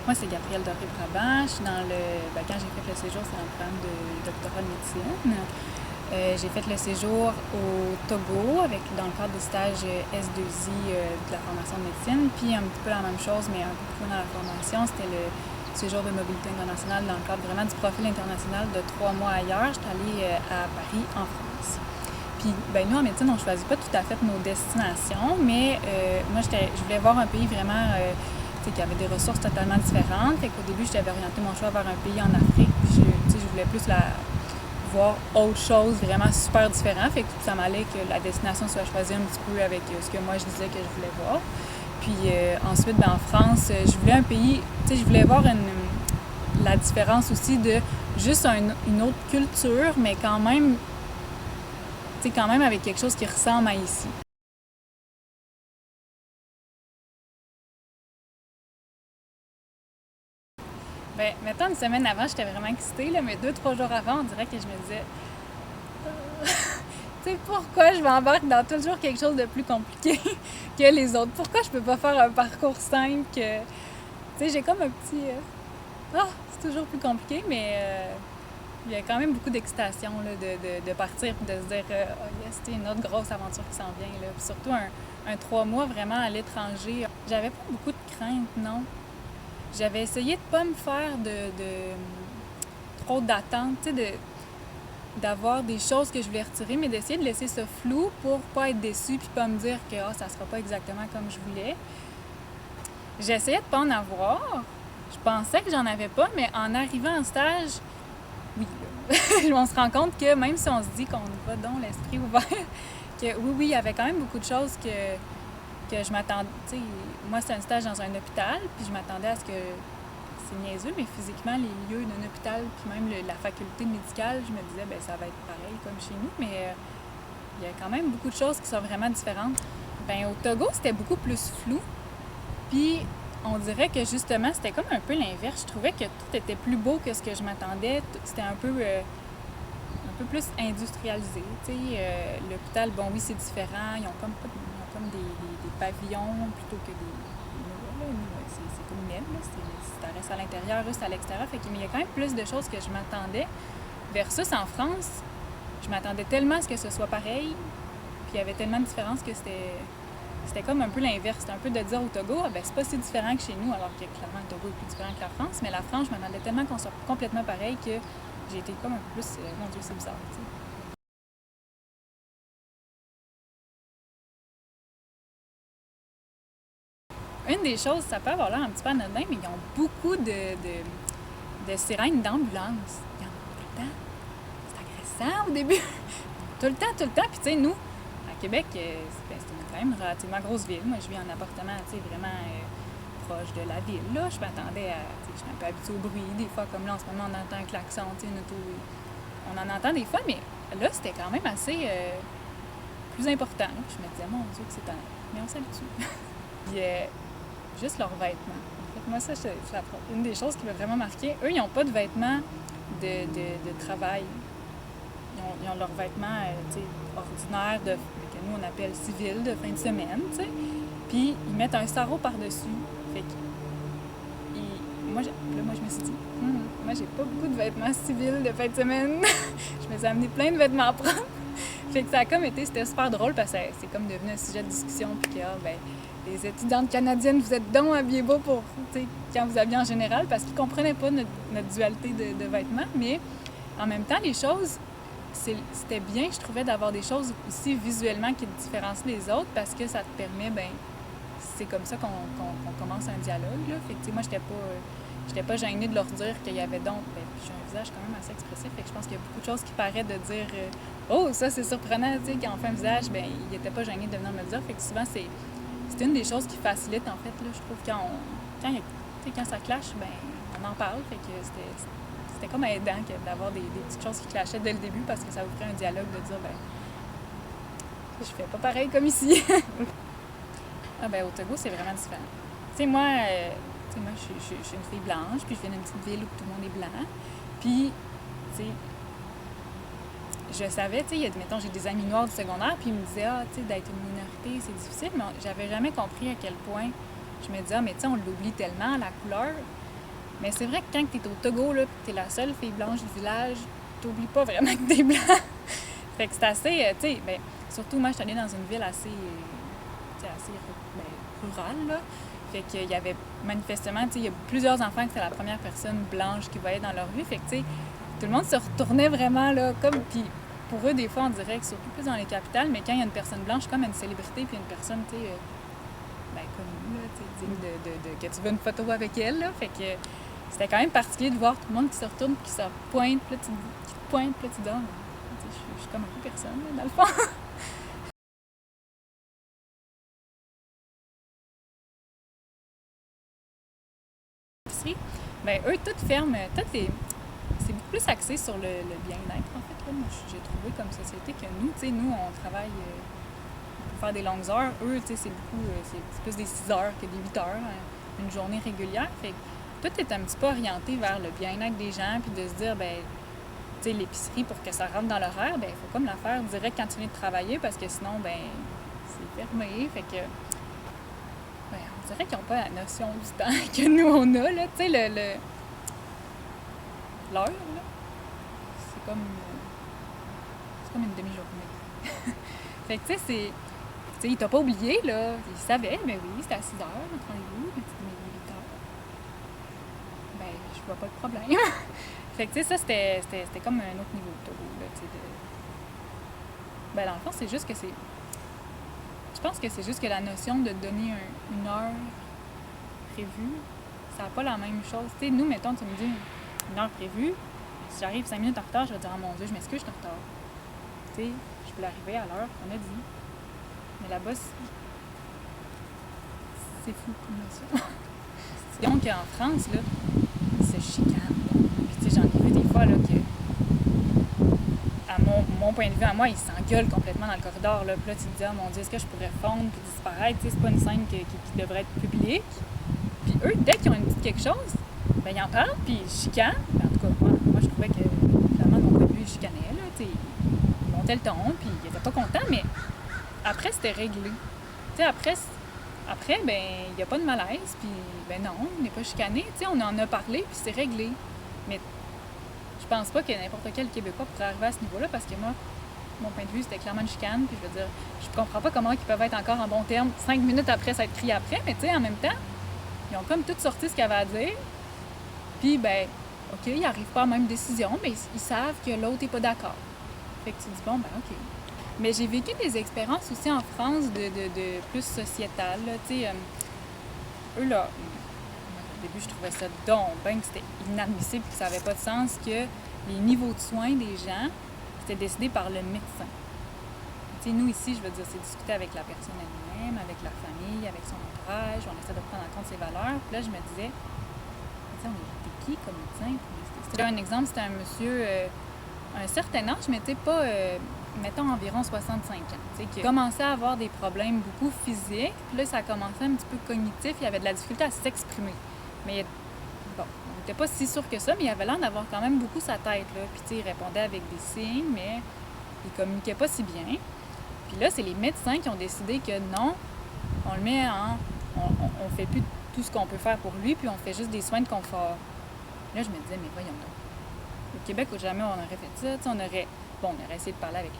Moi, c'est Gabrielle Doré-Brabant. Je suis dans quand j'ai fait le séjour, c'est dans le programme de doctorat de médecine. J'ai fait le séjour au Togo dans le cadre du stage S2I de la formation de médecine. Puis un petit peu la même chose, mais un peu plus dans la formation, c'était le séjour de mobilité internationale dans le cadre vraiment du profil international de 3 mois ailleurs. J'étais allée à Paris, en France. Puis nous, en médecine, on ne choisit pas tout à fait nos destinations, mais moi, je voulais voir un pays vraiment qui avait des ressources totalement différentes. Fait qu'au début, j'avais orienté mon choix vers un pays en Afrique. Puis je voulais plus voir autre chose vraiment super différent. Fait que ça m'allait que la destination soit choisie un petit peu avec ce que moi je disais que je voulais voir. Puis ensuite, en France, je voulais un pays, je voulais voir la différence aussi de juste une autre culture, mais quand même avec quelque chose qui ressemble à ici. Mettons une semaine avant, j'étais vraiment excitée, là, mais 2-3 jours avant, on dirait que je me disais pourquoi je m'embarque dans toujours quelque chose de plus compliqué que les autres? Pourquoi je peux pas faire un parcours simple que... j'ai comme un petit... c'est toujours plus compliqué, mais il y a quand même beaucoup d'excitation là, de partir et de se dire yes, c'est une autre grosse aventure qui s'en vient. Là. Puis surtout un 3 mois vraiment à l'étranger. J'avais pas beaucoup de crainte, non. J'avais essayé de pas me faire trop d'attentes, d'avoir des choses que je voulais retirer, mais d'essayer de laisser ce flou pour pas être déçue puis pas me dire que ça sera pas exactement comme je voulais. J'essayais de pas en avoir. Je pensais que j'en avais pas, mais en arrivant en stage, oui, on se rend compte que même si on se dit qu'on y va donc l'esprit ouvert, que oui, il y avait quand même beaucoup de choses que je m'attendais. Moi, c'était un stage dans un hôpital, puis je m'attendais à ce que, c'est niaiseux, mais physiquement, les lieux d'un hôpital, puis même la faculté médicale, je me disais, ça va être pareil comme chez nous, mais il y a quand même beaucoup de choses qui sont vraiment différentes. Au Togo, c'était beaucoup plus flou, puis on dirait que justement, c'était comme un peu l'inverse. Je trouvais que tout était plus beau que ce que je m'attendais. C'était un peu plus industrialisé. L'hôpital, oui, c'est différent. Ils ont comme des pavillons plutôt que des murs. C'est comme net, ça reste à l'intérieur, c'est à l'extérieur. Mais il y a quand même plus de choses que je m'attendais. Versus en France, je m'attendais tellement à ce que ce soit pareil, puis il y avait tellement de différences que c'était comme un peu l'inverse. C'était un peu de dire au Togo, c'est pas si différent que chez nous, alors que clairement le Togo est plus différent que la France. Mais la France, je m'attendais tellement qu'on soit complètement pareil que j'ai été comme un peu plus, mon Dieu, c'est bizarre. T'sais. Une des choses, ça peut avoir l'air un petit peu anodin, mais ils ont beaucoup de sirènes d'ambulance. Il y en a tout le temps. C'est agressant au début. tout le temps. Puis nous, à Québec, c'est quand même une relativement grosse ville. Moi, je vis en appartement, vraiment proche de la ville. Là, je m'attendais à... Je suis un peu habituée au bruit. Des fois, comme là, en ce moment, on entend un klaxon, une auto... On en entend des fois, mais là, c'était quand même assez plus important. Je me disais, mon Dieu, que c'est un... Mais on s'habitue. Puis, juste leurs vêtements. En fait, moi, ça, c'est une des choses qui m'a vraiment marqué. Eux, ils n'ont pas de vêtements de travail. Ils ont leurs vêtements ordinaires que nous, on appelle civils de fin de semaine. Puis, ils mettent un sarrau par-dessus. Fait que moi, je me suis dit, moi, j'ai pas beaucoup de vêtements civils de fin de semaine. Je me suis amené plein de vêtements propres. Fait que ça a comme c'était super drôle parce que c'est comme devenu un sujet de discussion. Puis que, les étudiantes canadiennes, vous êtes donc habillées beau pour quand vous habillez en général, parce qu'ils ne comprenaient pas notre dualité de vêtements. Mais en même temps, les choses, c'était bien, je trouvais, d'avoir des choses aussi visuellement qui différencient les autres, parce que ça te permet, c'est comme ça qu'on commence un dialogue. Là. Fait que, moi, j'étais pas gênée de leur dire qu'il y avait donc... j'ai un visage quand même assez expressif, fait que je pense qu'il y a beaucoup de choses qui paraissent de dire oh, ça, c'est surprenant, quand on fait un visage, il n'était pas gêné de venir me le dire. Fait que souvent, c'est une des choses qui facilite, en fait, là, je trouve, quand ça clash, on en parle. Fait que c'était comme aidant d'avoir des petites choses qui clashaient dès le début, parce que ça ouvrait un dialogue de dire, je fais pas pareil comme ici. Au Togo, c'est vraiment différent. Moi, je suis une fille blanche, puis je viens d'une petite ville où tout le monde est blanc. Puis, je savais, mettons, j'ai des amis noirs du secondaire, puis ils me disaient, d'être une minorité, c'est difficile, mais j'avais jamais compris à quel point je me disais, mais on l'oublie tellement, la couleur. Mais c'est vrai que quand t'es au Togo, là, pis t'es la seule fille blanche du village, t'oublies pas vraiment que t'es blanc. Fait que c'est assez, tu sais, ben, surtout moi, je suis allée dans une ville assez, assez rurale, là. Fait qu'il y avait manifestement, tu sais, il y a plusieurs enfants que c'est la première personne blanche qui voyait dans leur vie. Fait que, tu sais, tout le monde se retournait vraiment, là, comme, puis pour eux, des fois, on dirait que surtout plus dans les capitales, mais quand il y a une personne blanche, comme une célébrité, puis une personne, tu sais, connue, là, tu sais, digne que tu veux une photo avec elle, là. Fait que c'était quand même particulier de voir tout le monde qui se retourne, puis qui se pointe, puis là, qui te pointe, puis là, tu dis, ah, je suis comme un peu personne, là, dans le fond. Ben eux, toutes ferment, c'est beaucoup plus axé sur le bien-être, en fait. Là. Moi, j'ai trouvé comme société que nous, tu sais, nous, on travaille pour faire des longues heures. Eux, tu sais, c'est beaucoup, c'est plus des 6 heures que des 8 heures, une journée régulière. Fait que tout est un petit peu orienté vers le bien-être des gens, puis de se dire, ben, tu sais, l'épicerie, pour que ça rentre dans l'horaire, ben, il faut comme la faire direct quand tu viens de travailler, parce que sinon, ben, c'est fermé. Fait que, ben, on dirait qu'ils n'ont pas la notion du temps que nous, on a, là. Tu sais, l'heure, là, c'est comme une demi-journée. Fait que, tu sais, il t'a pas oublié, là. Il savait, mais oui, c'était à 6 heures, notre rendez-vous, mais tu dis, mais 8 heures. Ben, je vois pas de problème. Fait que, tu sais, ça, c'était comme un autre niveau de Togo, là, tu sais. Ben, dans le fond, c'est juste que c'est. Je pense que c'est juste que la notion de donner une heure prévue, ça n'a pas la même chose. Tu sais, nous, mettons, tu me dis une heure prévue, si j'arrive 5 minutes en retard, je vais dire, oh mon Dieu, je m'excuse, je suis en retard. Tu sais, je peux arriver à l'heure qu'on a dit. Mais là-bas, c'est fou comme notion. Donc, en France, là, ils se chicanent. Puis, tu sais, j'en ai vu des fois, là, que, à mon point de vue, à moi, ils s'engueulent complètement dans le corridor, là. Puis là, tu te dis, oh mon Dieu, est-ce que je pourrais fondre puis disparaître? Tu sais, c'est pas une scène qui devrait être publique. Puis eux, dès qu'ils ont une petite quelque chose, ben ils en parlent, puis ils chicanent. En tout cas, moi je trouvais que, finalement, de mon point de vue, ils chicanaient, là, tu sais. Ils montaient le ton, puis ils étaient pas contents, mais après, c'était réglé. Tu sais, après, ben, il n'y a pas de malaise, puis, ben non, on n'est pas chicané. Tu sais, on en a parlé, puis c'est réglé. Mais je pense pas que n'importe quel Québécois pourrait arriver à ce niveau-là, parce que moi, mon point de vue, c'était clairement une chicane, puis je veux dire, je comprends pas comment ils peuvent être encore en bon terme 5 minutes après s'être crié après, mais tu sais, en même temps, ils ont comme tout sorti ce qu'il y avait à dire. Puis, ben, OK, ils n'arrivent pas à la même décision, mais ils savent que l'autre n'est pas d'accord. Fait que tu dis, bon, ben, OK. Mais j'ai vécu des expériences aussi en France de plus sociétales, là. Tu sais, eux, là, au début, je trouvais ça ben que c'était inadmissible, que ça n'avait pas de sens, que les niveaux de soins des gens, c'était décidé par le médecin. Tu sais, nous, ici, je veux dire, c'est discuter avec la personne elle-même, avec la famille, avec son entourage, on essaie de prendre en compte ses valeurs. Puis là, je me disais, on était qui comme médecin? C'était un exemple, c'était un monsieur à un certain âge, mais tu sais, pas, mettons, environ 65 ans, tu sais, qui commençait à avoir des problèmes beaucoup physiques. Puis là, ça a commencé un petit peu cognitif, il avait de la difficulté à s'exprimer. Mais bon, on n'était pas si sûr que ça, mais il avait l'air d'avoir quand même beaucoup sa tête, là. Puis tu sais, il répondait avec des signes, mais il communiquait pas si bien. Puis là, c'est les médecins qui ont décidé que non, on le met en... On fait plus tout ce qu'on peut faire pour lui, puis on fait juste des soins de confort. Là, je me disais, mais voyons donc. Au Québec, jamais on aurait fait ça. On aurait essayé de parler avec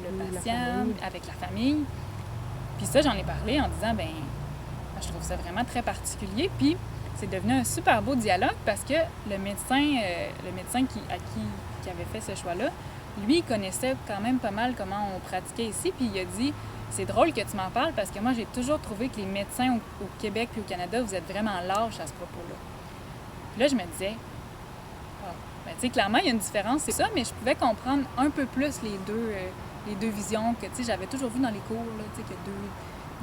le patient, avec la famille. Puis ça, j'en ai parlé en disant, ben, je trouve ça vraiment très particulier. Puis c'est devenu un super beau dialogue parce que le médecin qui avait fait ce choix-là, lui, il connaissait quand même pas mal comment on pratiquait ici, puis il a dit, c'est drôle que tu m'en parles parce que moi, j'ai toujours trouvé que les médecins au Québec et au Canada, vous êtes vraiment lâches à ce propos-là. Puis là, je me disais, ben, tu sais, clairement, il y a une différence, c'est ça, mais je pouvais comprendre un peu plus les deux visions que, tu sais, j'avais toujours vu dans les cours, là, tu sais, qu'il y a deux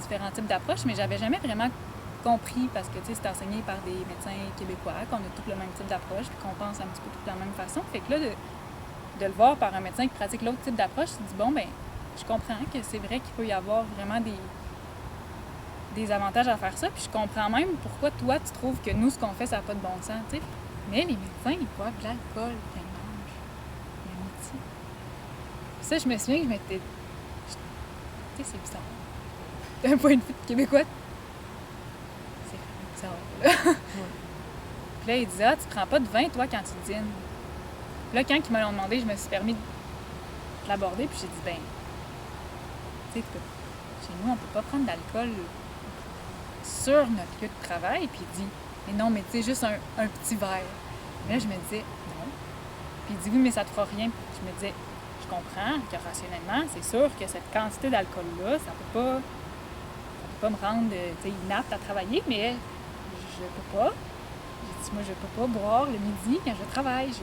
différents types d'approches, mais j'avais jamais vraiment compris parce que, tu sais, c'est enseigné par des médecins québécois, qu'on a tous le même type d'approche, puis qu'on pense un petit peu de la même façon. Fait que là, de le voir par un médecin qui pratique l'autre type d'approche, tu te dis, bon, ben, je comprends que c'est vrai qu'il peut y avoir vraiment des avantages à faire ça, puis je comprends même pourquoi toi, tu trouves que nous, ce qu'on fait, ça n'a pas de bon sens, tu sais. Mais les médecins, ils boivent de l'alcool quand ils mangent le midi. Puis ça, je me souviens que je m'étais... Tu sais, c'est bizarre. D'un point de vue de Québécois, c'est vraiment bizarre, là. Puis là, il disait, ah, tu prends pas de vin, toi, quand tu dînes. Puis là, quand ils me l'ont demandé, je me suis permis de l'aborder, puis j'ai dit, ben, tu sais, chez nous, on peut pas prendre d'alcool sur notre lieu de travail. Puis il dit, mais non, mais tu sais, juste un petit verre. Mais là, je me disais, non. Puis il dit, oui, mais ça te fera rien. Puis je me disais, je comprends que rationnellement, c'est sûr que cette quantité d'alcool-là, ça peut pas me rendre inapte à travailler, mais je peux pas. J'ai dit, moi, je peux pas boire le midi quand je travaille. C'est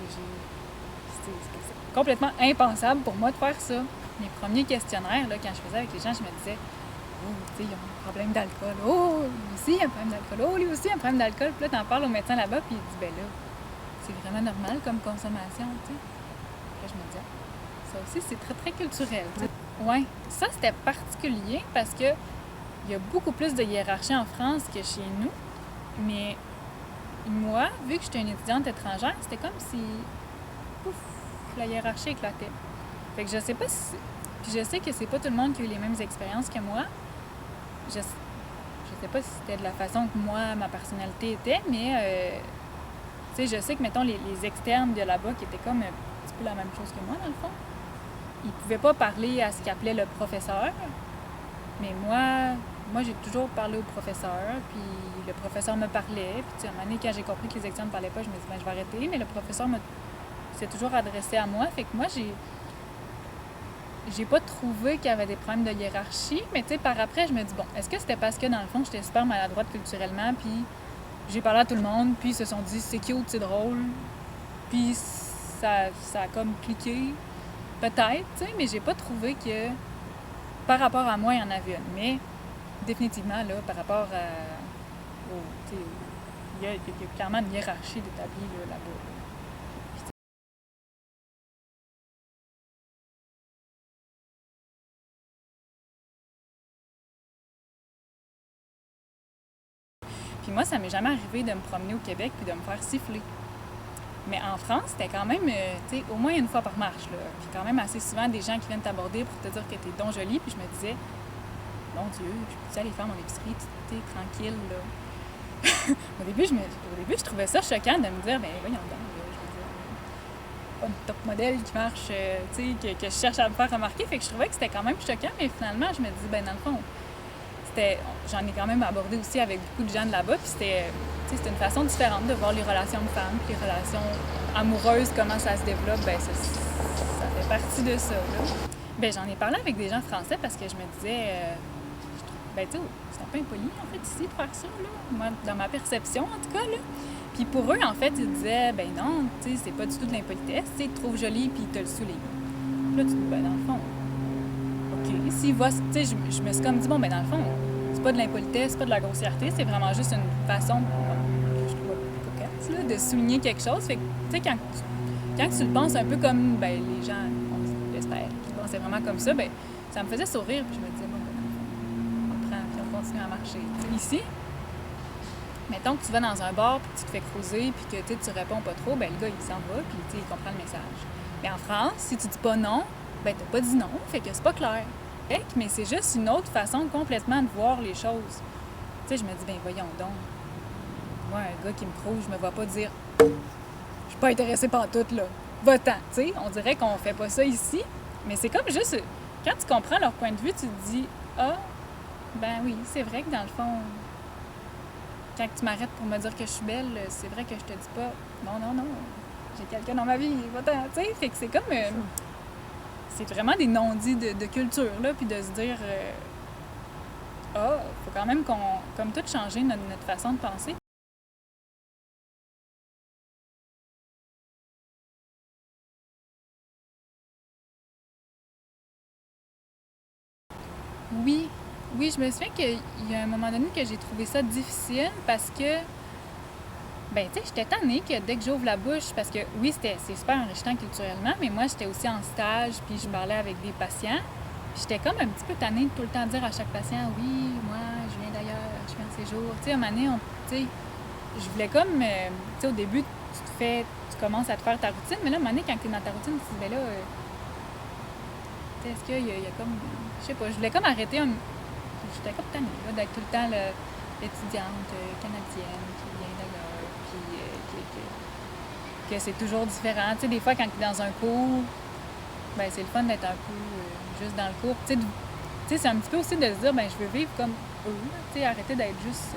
complètement impensable pour moi de faire ça. Mes premiers questionnaires, là, quand je faisais avec les gens, je me disais, oh, tu sais, ils ont un problème d'alcool. Oh, lui aussi, il a un problème d'alcool. Oh, lui aussi, il a un problème d'alcool. Puis là, t'en parles au médecin là-bas, puis il dit, ben là, c'est vraiment normal comme consommation, tu sais. Puis là, je me disais, ça aussi, c'est très, très culturel. Oui, ça, c'était particulier parce que il y a beaucoup plus de hiérarchie en France que chez nous. Mais moi, vu que j'étais une étudiante étrangère, c'était comme si, pouf, la hiérarchie éclatait. Fait que je sais pas si... Puis je sais que c'est pas tout le monde qui a eu les mêmes expériences que moi. Je sais pas si c'était de la façon que moi, ma personnalité était, mais... tu sais, je sais que, mettons, les externes de là-bas, qui étaient comme un petit peu la même chose que moi, dans le fond, ils pouvaient pas parler à ce qu'ils appelaient le professeur. Mais moi, j'ai toujours parlé au professeur, puis le professeur me parlait. Puis, tu sais, à un moment donné, quand j'ai compris que les externes ne parlaient pas, je me dis, ben, je vais arrêter. Mais le professeur s'est toujours adressé à moi. Fait que moi, j'ai pas trouvé qu'il y avait des problèmes de hiérarchie. Mais, tu sais, par après, je me dis, bon, est-ce que c'était parce que, dans le fond, j'étais super maladroite culturellement, puis j'ai parlé à tout le monde, puis ils se sont dit, c'est cute, c'est drôle. Puis ça a comme cliqué. Peut-être, tu sais, mais j'ai pas trouvé que, par rapport à moi, il y en avait une. Mais, définitivement, là, par rapport il y a clairement une hiérarchie d'établie là-bas. Puis moi, ça m'est jamais arrivé de me promener au Québec puis de me faire siffler. Mais en France, c'était quand même, tu sais, au moins une fois par marche, là. Puis quand même assez souvent des gens qui viennent t'aborder pour te dire que t'es donc jolie. Puis je me disais, mon Dieu, je peux-tu aller faire mon épicerie, tu sais, tranquille, là. Au début, je trouvais ça choquant de me dire, ben voyons donc, là, je veux dire, pas une top modèle qui marche, tu sais, que je cherche à me faire remarquer. Fait que je trouvais que c'était quand même choquant, mais finalement, je me dis, ben dans le fond, j'en ai quand même abordé aussi avec beaucoup de gens de là-bas, puis c'était une façon différente de voir les relations de femmes, puis les relations amoureuses, comment ça se développe, ben ça fait partie de ça, là. Ben j'en ai parlé avec des gens français parce que je me disais, ben tu sais, c'est un peu impoli, en fait, ici, de faire ça, là. Moi, dans ma perception, en tout cas, là. Puis pour eux, en fait, ils disaient, ben non, tu sais, c'est pas du tout de l'impolitesse, tu sais, ils te trouvent jolie, puis ils te le soulignent. Puis là, tu te dis, ben dans le fond, OK, s'ils voient, tu sais, je me suis comme dit, bon, ben dans le fond, c'est pas de l'impolitesse, c'est pas de la grossièreté, c'est vraiment juste une façon, que je trouve coquette, là, de souligner quelque chose. Fait que, tu sais, quand tu le penses un peu comme, ben les gens, on l'espère, qui pensaient vraiment comme ça, ben ça me faisait sourire, puis je me disais, bon, ben, on prend, puis on continue à marcher. T'sais, ici, mettons que tu vas dans un bar, puis tu te fais creuser, puis que tu réponds pas trop, ben le gars, il s'en va, puis il comprend le message. Mais en France, si tu dis pas non, ben t'as pas dit non, fait que c'est pas clair. Mais c'est juste une autre façon complètement de voir les choses. Tu sais, je me dis, ben voyons donc. Moi, un gars qui me trouve, je me vois pas dire, je suis pas intéressée par tout, là. Va-t'en, tu sais. On dirait qu'on fait pas ça ici, mais c'est comme juste, quand tu comprends leur point de vue, tu te dis, ah, ben oui, c'est vrai que dans le fond, quand tu m'arrêtes pour me dire que je suis belle, c'est vrai que je te dis pas, non, j'ai quelqu'un dans ma vie, va-t'en, tu sais. Fait que c'est comme... c'est vraiment des non-dits de culture, là, puis de se dire, faut quand même comme tout changer notre façon de penser. Oui, je me souviens qu'il y a un moment donné que j'ai trouvé ça difficile parce que, ben, tu sais, j'étais tannée que dès que j'ouvre la bouche, parce que oui, c'est super enrichissant culturellement, mais moi, j'étais aussi en stage, puis je parlais avec des patients. J'étais comme un petit peu tannée de tout le temps dire à chaque patient, oui, moi, je viens d'ailleurs, je viens de séjour. Tu sais, à un moment donné, tu sais, je voulais comme, tu sais, au début, tu commences à te faire ta routine, mais là, à un moment donné, quand tu es dans ta routine, tu te dis, ben là, est-ce qu'il y a comme, je sais pas, je voulais comme arrêter, j'étais comme tannée, là, d'être tout le temps l'étudiante canadienne qui vient d'ailleurs, que c'est toujours différent. Tu sais, des fois, quand tu es dans un cours, ben c'est le fun d'être un peu juste dans le cours. Tu sais, c'est un petit peu aussi de se dire, ben je veux vivre comme eux, tu sais, arrêter d'être juste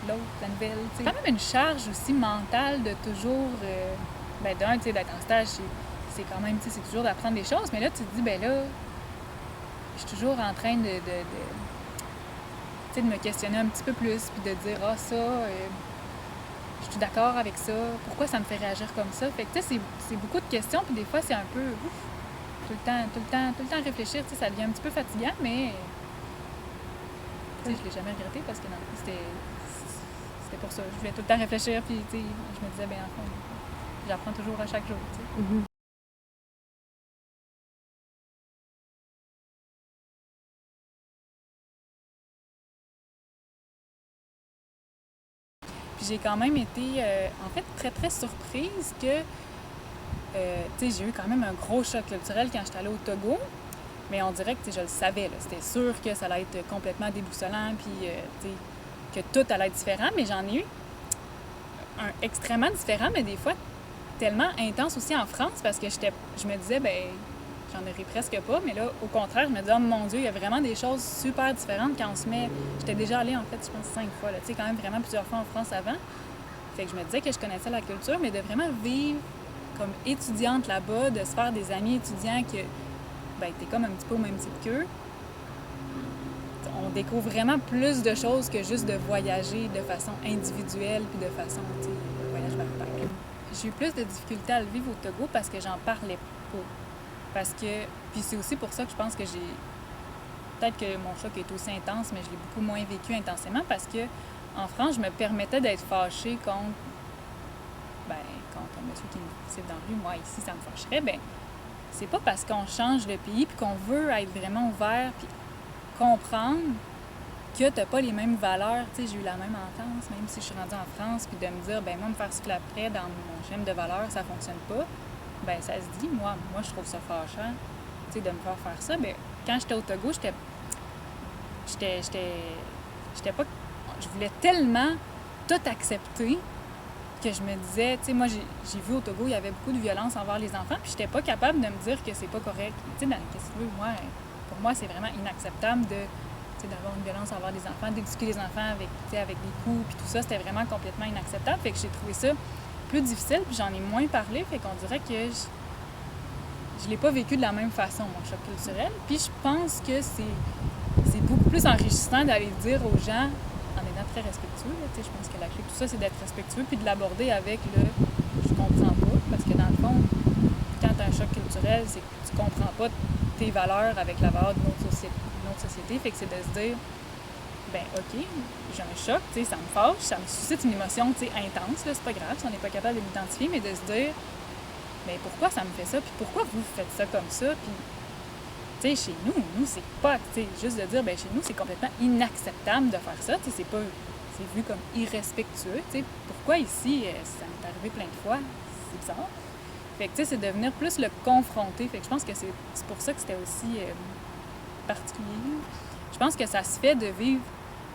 l'autre, la nouvelle. C'est quand même une charge aussi mentale de toujours, ben d'un, tu sais, d'être en stage, c'est quand même, tu sais, c'est toujours d'apprendre des choses, mais là, tu te dis, ben là, je suis toujours en train de me questionner un petit peu plus, puis de dire, ah, ça, je suis d'accord avec ça, pourquoi ça me fait réagir comme ça? Fait que, tu sais, c'est beaucoup de questions, puis des fois, c'est un peu, tout le temps réfléchir, tu sais, ça devient un petit peu fatigant, mais, tu sais, je l'ai jamais regretté parce que, non, c'était pour ça. Je voulais tout le temps réfléchir, puis, tu sais, je me disais, ben, en fond, j'apprends toujours à chaque jour, tu sais. Mm-hmm. Puis j'ai quand même été, en fait, très, très surprise que, tu sais, j'ai eu quand même un gros choc culturel quand j'étais allée au Togo, mais on dirait que, tu sais, je le savais, là, c'était sûr que ça allait être complètement déboussolant, puis, tu sais, que tout allait être différent, mais j'en ai eu un extrêmement différent, mais des fois tellement intense aussi en France, parce que je me disais, ben j'en aurais presque pas, mais là, au contraire, je me disais, oh mon Dieu, il y a vraiment des choses super différentes quand on se met... J'étais déjà allée, en fait, je pense 5 fois, là, tu sais, quand même vraiment plusieurs fois en France avant. Fait que je me disais que je connaissais la culture, mais de vraiment vivre comme étudiante là-bas, de se faire des amis étudiants que, ben, t'es comme un petit peu au même titre qu'eux. On découvre vraiment plus de choses que juste de voyager de façon individuelle, puis de façon, tu sais, voyage backpack. J'ai eu plus de difficultés à le vivre au Togo parce que j'en parlais pas. Parce que, puis c'est aussi pour ça que je pense que peut-être que mon choc est aussi intense, mais je l'ai beaucoup moins vécu intensément parce que en France, je me permettais d'être fâchée contre un monsieur qui me cite dans la rue, moi ici, ça me fâcherait. Ben, c'est pas parce qu'on change de pays puis qu'on veut être vraiment ouvert puis comprendre que t'as pas les mêmes valeurs. Tu sais, j'ai eu la même enfance, même si je suis rendue en France, puis de me dire, ben moi, me faire siffler après dans mon schème de valeurs, ça fonctionne pas. Ben ça se dit, moi je trouve ça fâchant, tu sais, de me faire ça. Ben quand j'étais au Togo, j'étais pas... Je voulais tellement tout accepter que je me disais, tu sais, moi, j'ai vu au Togo, il y avait beaucoup de violence envers les enfants, puis j'étais pas capable de me dire que c'est pas correct. Tu sais, qu'est-ce que tu veux, pour moi, c'est vraiment inacceptable d'avoir une violence envers les enfants, d'éduquer les enfants avec des coups, puis tout ça, c'était vraiment complètement inacceptable. Fait que j'ai trouvé ça plus difficile, puis j'en ai moins parlé, fait qu'on dirait que je l'ai pas vécu de la même façon, mon choc culturel. Puis je pense que c'est beaucoup plus enrichissant d'aller le dire aux gens en étant très respectueux. Là, je pense que la clé de tout ça, c'est d'être respectueux, puis de l'aborder avec le « je comprends pas », parce que dans le fond, quand tu as un choc culturel, c'est que tu comprends pas tes valeurs avec la valeur d'une autre société, fait que c'est de se dire ben ok, j'ai un choc, tu sais, ça me fâche, ça me suscite une émotion, tu sais, intense, là, c'est pas grave si on n'est pas capable de l'identifier, mais de se dire, ben pourquoi ça me fait ça, puis pourquoi vous faites ça comme ça, puis, tu sais, chez nous, c'est pas, tu sais, juste de dire, ben chez nous, c'est complètement inacceptable de faire ça, tu sais, c'est vu comme irrespectueux, tu sais, pourquoi ici, ça m'est arrivé plein de fois, c'est bizarre. Fait que, tu sais, c'est de venir plus le confronter, fait que je pense que c'est pour ça que c'était aussi particulier. Je pense que ça se fait de vivre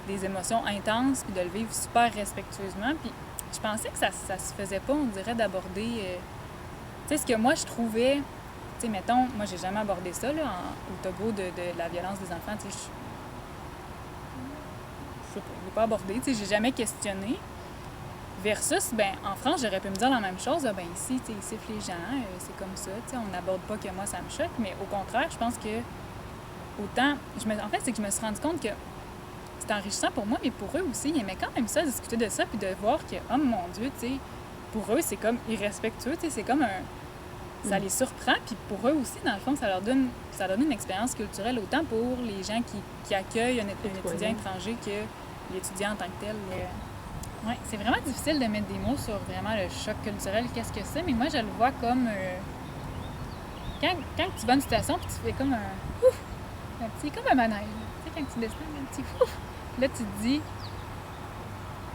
des émotions intenses, puis de le vivre super respectueusement. Puis je pensais que ça se faisait pas, on dirait, d'aborder... tu sais, ce que moi, je trouvais... Tu sais, mettons, moi, j'ai jamais abordé ça, là, au Togo, de la violence des enfants. Tu sais, je sais pas, je l'ai pas abordé. Tu sais, j'ai jamais questionné. Versus, ben en France, j'aurais pu me dire la même chose. Ben ici, tu sais, ils sifflent les gens, c'est comme ça. Tu sais, on n'aborde pas que moi, ça me choque. Mais au contraire, je pense que autant... En fait, c'est que je me suis rendu compte que c'est enrichissant pour moi, mais pour eux aussi, ils aimaient quand même ça, discuter de ça, puis de voir que, oh mon Dieu, tu sais, pour eux, c'est comme irrespectueux, tu sais, c'est comme un... Ça les surprend, puis pour eux aussi, dans le fond, ça donne une expérience culturelle, autant pour les gens qui accueillent un étudiant étranger que l'étudiant en tant que tel. Oui, c'est vraiment difficile de mettre des mots sur vraiment le choc culturel, qu'est-ce que c'est, mais moi, je le vois comme... quand tu vas à une situation, puis tu fais comme un petit, comme un manège. Tu sais, quand tu descends, un petit ouf. Là, tu te dis...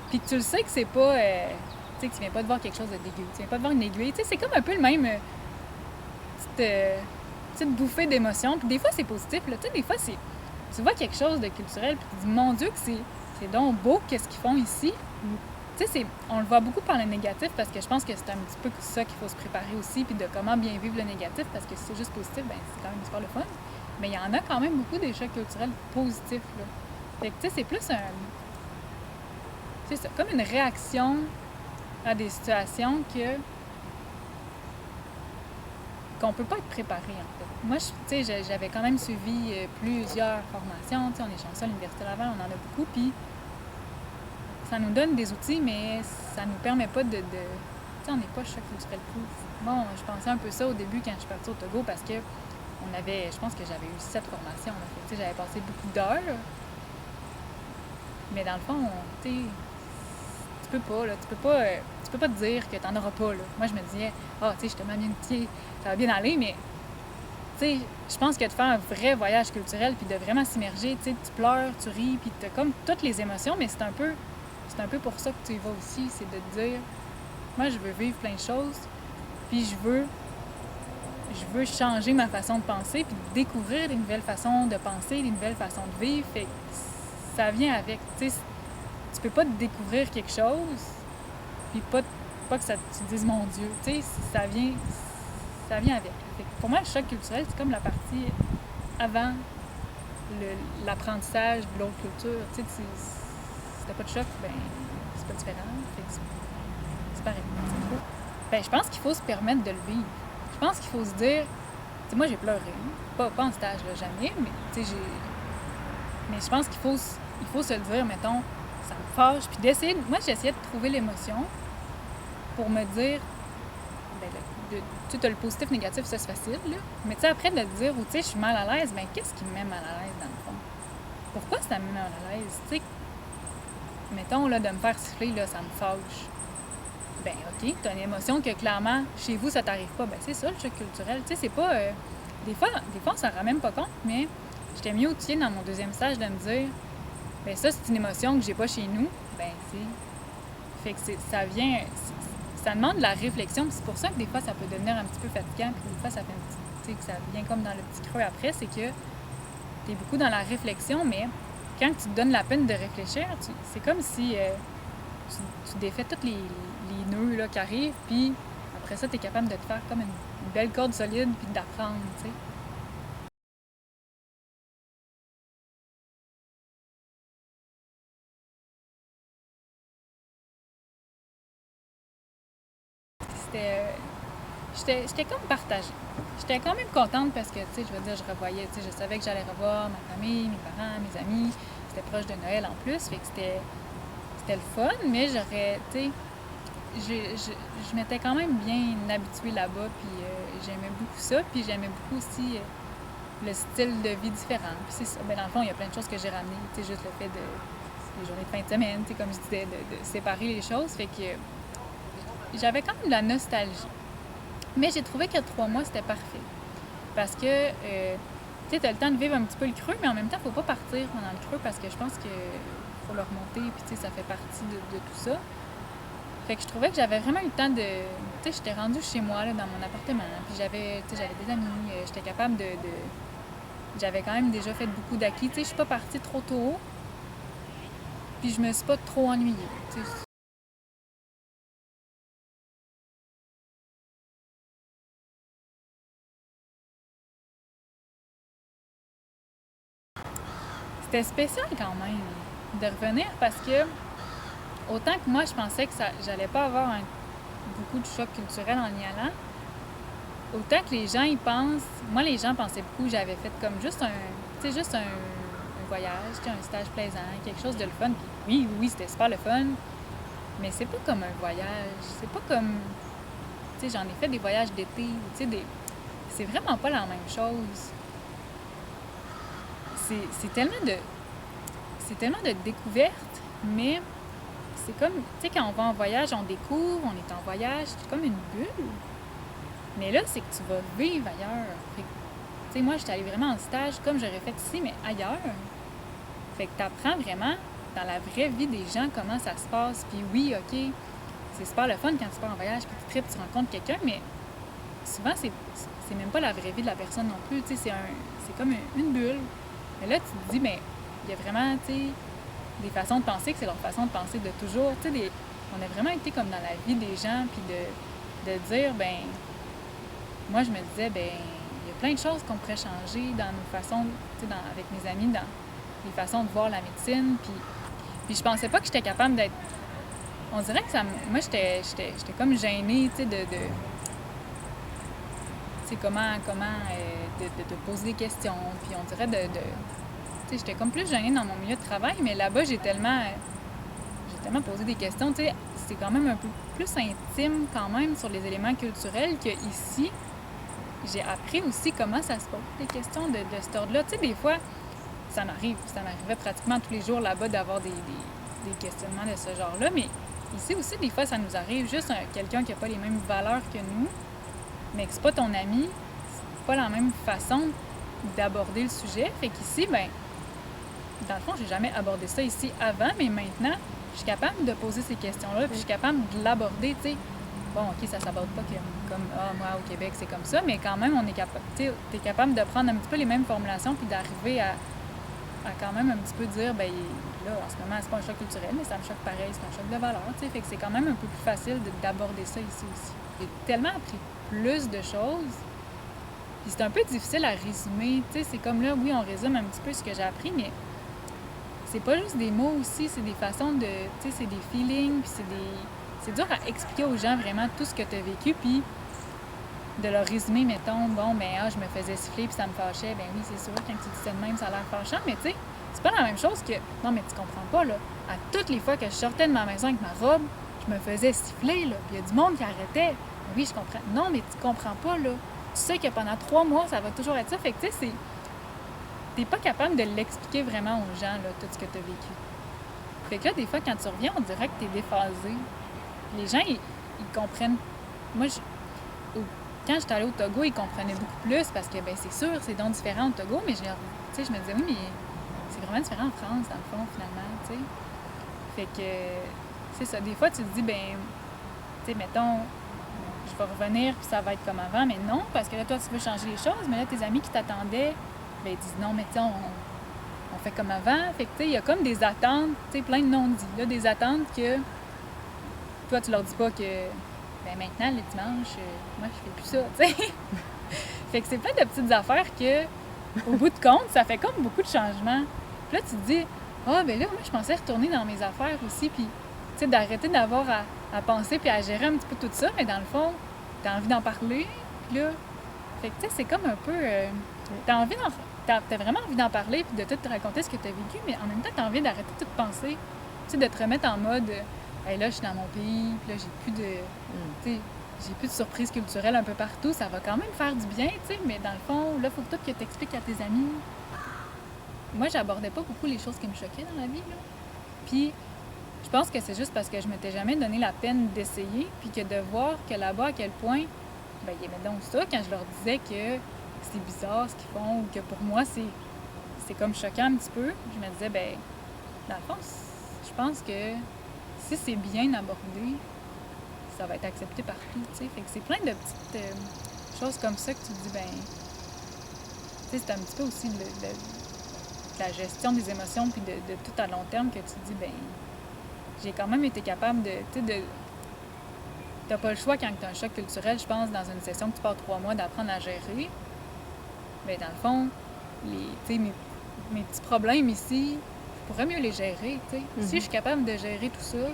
Puis tu le sais que c'est pas... tu sais, que tu viens pas de voir quelque chose de dégueu. Tu viens pas de voir une aiguille. Tu sais, c'est comme un peu le même... petite bouffée d'émotions. Puis des fois, c'est positif. Là. Tu sais, des fois, tu vois quelque chose de culturel, puis tu te dis, mon Dieu, que c'est donc beau, qu'est-ce qu'ils font ici. tu sais, on le voit beaucoup par le négatif parce que je pense que c'est un petit peu ça qu'il faut se préparer aussi, puis de comment bien vivre le négatif, parce que si c'est juste positif, ben c'est quand même super le fun. Mais il y en a quand même beaucoup des chocs culturels positifs, là. Fait que, tu sais, c'est plus c'est ça, comme une réaction à des situations qu'on peut pas être préparé, en fait. Moi, tu sais, j'avais quand même suivi plusieurs formations, tu sais, on est chanceux à l'Université Laval, on en a beaucoup, puis ça nous donne des outils, mais ça nous permet pas de... Tu sais, on n'est pas choc culturel proof. Bon, je pensais un peu ça au début quand je suis partie au Togo, parce que je pense que j'avais eu 7 formations, là. Fait que, tu sais, j'avais passé beaucoup d'heures, mais dans le fond, tu sais, tu peux pas te dire que t'en auras pas, là. Moi, je me disais, tu sais, je suis tellement bien outillée, ça va bien aller, mais, tu sais, je pense que de faire un vrai voyage culturel, puis de vraiment s'immerger, tu sais, tu pleures, tu ris, puis t'as comme toutes les émotions, mais c'est un peu pour ça que tu y vas aussi, c'est de te dire, moi, je veux vivre plein de choses, puis je veux changer ma façon de penser, puis découvrir des nouvelles façons de penser, des nouvelles façons de vivre, fait que ça vient avec, tu sais, tu peux pas découvrir quelque chose, puis pas que ça te dise mon Dieu, tu sais, ça vient avec. Fait que pour moi, le choc culturel, c'est comme la partie avant l'apprentissage de l'autre culture. Tu sais, si t'as pas de choc, ben c'est pas différent. Fait que c'est pareil. Ben, je pense qu'il faut se permettre de le vivre. Je pense qu'il faut se dire, tu sais, moi j'ai pleuré, pas en stage, là, jamais, mais tu sais, mais je pense qu'il faut se le dire, mettons, ça me fâche, puis d'essayer, moi j'essayais de trouver l'émotion pour me dire, ben, tu sais, le positif, négatif, ça c'est facile, là. Mais tu sais, après de te dire, ou tu sais, je suis mal à l'aise, ben qu'est-ce qui me met mal à l'aise dans le fond? Pourquoi ça me met mal à l'aise? Tu sais, mettons, là, de me faire siffler, là, ça me fâche. Ben ok, t'as une émotion que clairement, chez vous, ça t'arrive pas. Ben c'est ça, le choc culturel. Tu sais, c'est pas... des fois, on s'en rend même pas compte, mais j'étais mieux outillée dans mon deuxième stage de me dire, ben ça, c'est une émotion que j'ai pas chez nous. Ben, tu sais, fait que ça vient... Ça demande de la réflexion, puis c'est pour ça que des fois, ça peut devenir un petit peu fatigant, puis des fois, ça fait un petit... Tu sais, que ça vient comme dans le petit creux après, c'est que t'es beaucoup dans la réflexion, mais quand tu te donnes la peine de réfléchir, c'est comme si tu défais tous les nœuds là, qui arrivent, puis après ça, tu es capable de te faire comme une belle corde solide, puis d'apprendre, tu sais. C'était... J'étais comme partagée. J'étais quand même contente parce que, tu sais, je veux dire, je revoyais, tu sais, je savais que j'allais revoir ma famille, mes parents, mes amis. C'était proche de Noël en plus, fait que c'était le fun, mais j'aurais, tu sais, je m'étais quand même bien habituée là-bas, puis j'aimais beaucoup ça, puis j'aimais beaucoup aussi le style de vie différent. Puis c'est ça, ben dans le fond, il y a plein de choses que j'ai ramenées, tu sais, juste le fait de les journées de fin de semaine, tu sais, comme je disais, de séparer les choses, fait que j'avais quand même de la nostalgie. Mais j'ai trouvé que 3 mois, c'était parfait. Parce que, tu sais, t'as le temps de vivre un petit peu le creux, mais en même temps, faut pas partir pendant le creux parce que je pense que faut le remonter, puis tu sais, ça fait partie de tout ça. Fait que je trouvais que j'avais vraiment eu le temps de... Tu sais, j'étais rendue chez moi, là, dans mon appartement, puis j'avais des amis, j'étais capable de... J'avais quand même déjà fait beaucoup d'acquis. Tu sais, je suis pas partie trop tôt, puis je me suis pas trop ennuyée, tu sais. C'était spécial quand même de revenir parce que autant que moi, je pensais que j'allais pas avoir beaucoup de choc culturel en y allant, autant que les gens y pensent... Moi, les gens pensaient beaucoup que j'avais fait comme juste un voyage, un stage plaisant, quelque chose de le fun. Puis oui, c'était super le fun, mais c'est pas comme un voyage. C'est pas comme... Tu sais, j'en ai fait des voyages d'été, tu sais, c'est vraiment pas la même chose. C'est tellement de... C'est tellement de découvertes, mais c'est comme... Tu sais, quand on va en voyage, on découvre, on est en voyage, c'est comme une bulle. Mais là, c'est que tu vas vivre ailleurs. Fait que, tu sais, moi, j'étais allée vraiment en stage comme j'aurais fait ici, mais ailleurs. Fait que t'apprends vraiment dans la vraie vie des gens comment ça se passe. Puis oui, OK, c'est super le fun quand tu pars en voyage, puis tu tripes, tu rencontres quelqu'un, mais souvent, c'est même pas la vraie vie de la personne non plus. Tu sais, c'est comme une bulle. Mais là, tu te dis, mais il y a vraiment, tu sais, des façons de penser que c'est leur façon de penser de toujours. Tu sais, on a vraiment été comme dans la vie des gens, puis de dire, ben moi, je me disais, ben il y a plein de choses qu'on pourrait changer dans nos façons, tu sais, avec mes amis, dans les façons de voir la médecine, puis je pensais pas que j'étais capable d'être... On dirait que ça... Moi, j'étais comme gênée, tu sais, de comment de poser des questions, puis on dirait tu sais, j'étais comme plus gênée dans mon milieu de travail, mais là-bas, j'ai tellement posé des questions, tu sais, c'est quand même un peu plus intime quand même sur les éléments culturels qu'ici. J'ai appris aussi comment ça se pose, des questions de cet ordre-là. Tu sais, des fois, ça m'arrivait pratiquement tous les jours là-bas d'avoir des questionnements de ce genre-là, mais ici aussi, des fois, ça nous arrive juste quelqu'un qui n'a pas les mêmes valeurs que nous, mais que c'est pas ton ami, c'est pas la même façon d'aborder le sujet. Fait qu'ici, ben dans le fond, j'ai jamais abordé ça ici avant, mais maintenant, je suis capable de poser ces questions-là, puis je suis capable de l'aborder, tu sais. Bon, OK, ça s'aborde pas comme moi, au Québec, c'est comme ça, mais quand même, on est capable, tu sais, t'es capable de prendre un petit peu les mêmes formulations, puis d'arriver à quand même un petit peu dire, ben là, en ce moment, c'est pas un choc culturel, mais ça me choque pareil, c'est un choc de valeur, tu sais. Fait que c'est quand même un peu plus facile d'aborder ça ici aussi. J'ai tellement appris plus de choses, puis c'est un peu difficile à résumer, tu sais. C'est comme là, oui, on résume un petit peu ce que j'ai appris, mais c'est pas juste des mots aussi, c'est des façons de... Tu sais, c'est des feelings, puis c'est dur à expliquer aux gens vraiment tout ce que tu as vécu, puis de leur résumer, mettons, bon, ben, je me faisais siffler, puis ça me fâchait. Ben oui, c'est sûr, quand tu dis ça de même, ça a l'air fâchant, mais tu sais, c'est pas la même chose que... Non, mais tu comprends pas, là. À toutes les fois que je sortais de ma maison avec ma robe, je me faisais siffler, là, puis il y a du monde qui arrêtait. Ben oui, je comprends. Non, mais tu comprends pas, là. Tu sais que pendant 3 mois, ça va toujours être ça. Fait que, tu sais, c'est... T'es pas capable de l'expliquer vraiment aux gens, là, tout ce que tu as vécu. Fait que là, des fois, quand tu reviens, on dirait que t'es déphasé. Les gens, ils comprennent... Moi, quand j'étais allée au Togo, ils comprenaient beaucoup plus parce que, ben c'est sûr, c'est donc différent au Togo, mais je me disais, oui, mais c'est vraiment différent en France, dans le fond, finalement, tu sais. Fait que, c'est ça. Des fois, tu te dis, ben, tu sais, mettons, je vais revenir puis ça va être comme avant, mais non, parce que là, toi, tu veux changer les choses, mais là, tes amis qui t'attendaient, ben, ils disent, non, mais tu sais, on fait comme avant. Fait que, tu sais, il y a comme des attentes, tu sais, plein de non-dits, là, des attentes que toi, tu leur dis pas que, ben maintenant, le dimanche, moi, je fais plus ça, tu sais. Fait que c'est plein de petites affaires que, au bout de compte, ça fait comme beaucoup de changements. Puis là, tu te dis, ben là, moi, je pensais retourner dans mes affaires aussi, puis, tu sais, d'arrêter d'avoir à penser puis à gérer un petit peu tout ça, mais dans le fond, t'as envie d'en parler, puis là, fait que, tu sais, c'est comme un peu... t'as vraiment envie d'en parler puis de tout te raconter ce que t'as vécu, mais en même temps, t'as envie d'arrêter de tout penser, tu sais, de te remettre en mode... Hey, là, je suis dans mon pays, puis là, j'ai plus de surprises culturelles un peu partout. Ça va quand même faire du bien, tu sais, mais dans le fond, là, il faut que tout que tu expliques à tes amis. Moi, j'abordais pas beaucoup les choses qui me choquaient dans la vie, là. Puis, je pense que c'est juste parce que je m'étais jamais donné la peine d'essayer, puis que de voir que là-bas, à quel point, ben, ils aimaient donc ça, quand je leur disais que c'est bizarre ce qu'ils font, ou que pour moi, c'est comme choquant un petit peu. Je me disais, ben, dans le fond, je pense que si c'est bien abordé, ça va être accepté partout, tu sais. Fait que c'est plein de petites choses comme ça que tu te dis, ben... Tu sais, c'est un petit peu aussi de la gestion des émotions puis de tout à long terme que tu te dis, ben... J'ai quand même été capable de... Tu sais, t'as pas le choix quand t'as un choc culturel, je pense, dans une session que tu pars 3 mois d'apprendre à gérer. Ben, dans le fond, tu sais, mes petits problèmes ici... Je pourrais mieux les gérer, tu sais. Mm-hmm. Si je suis capable de gérer tout ça,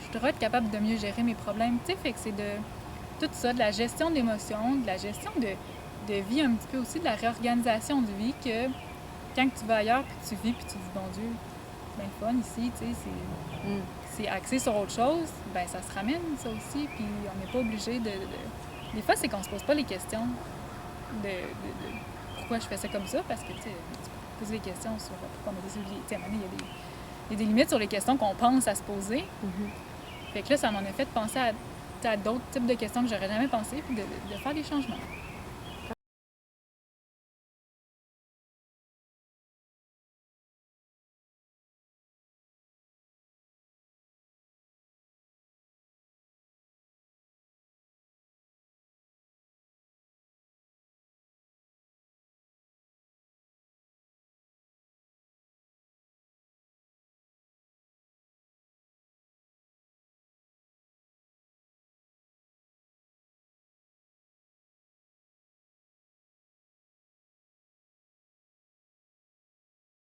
je devrais être capable de mieux gérer mes problèmes, tu sais. Fait que c'est de tout ça, de la gestion d'émotions, de la gestion de vie un petit peu aussi, de la réorganisation de vie, que quand tu vas ailleurs, puis tu vis, puis tu dis, bon Dieu, c'est bien le fun ici, tu sais, c'est axé sur autre chose, ben ça se ramène, ça aussi, puis on n'est pas obligé de... Des fois, c'est qu'on se pose pas les questions de pourquoi je fais ça comme ça, parce que, tu sais, poser des questions sur pourquoi on a décidé... Tu sais, à un moment donné, il y a des limites sur les questions qu'on pense à se poser. Mm-hmm. Fait que là, ça m'en a fait penser à d'autres types de questions que j'aurais jamais pensé, puis de faire des changements.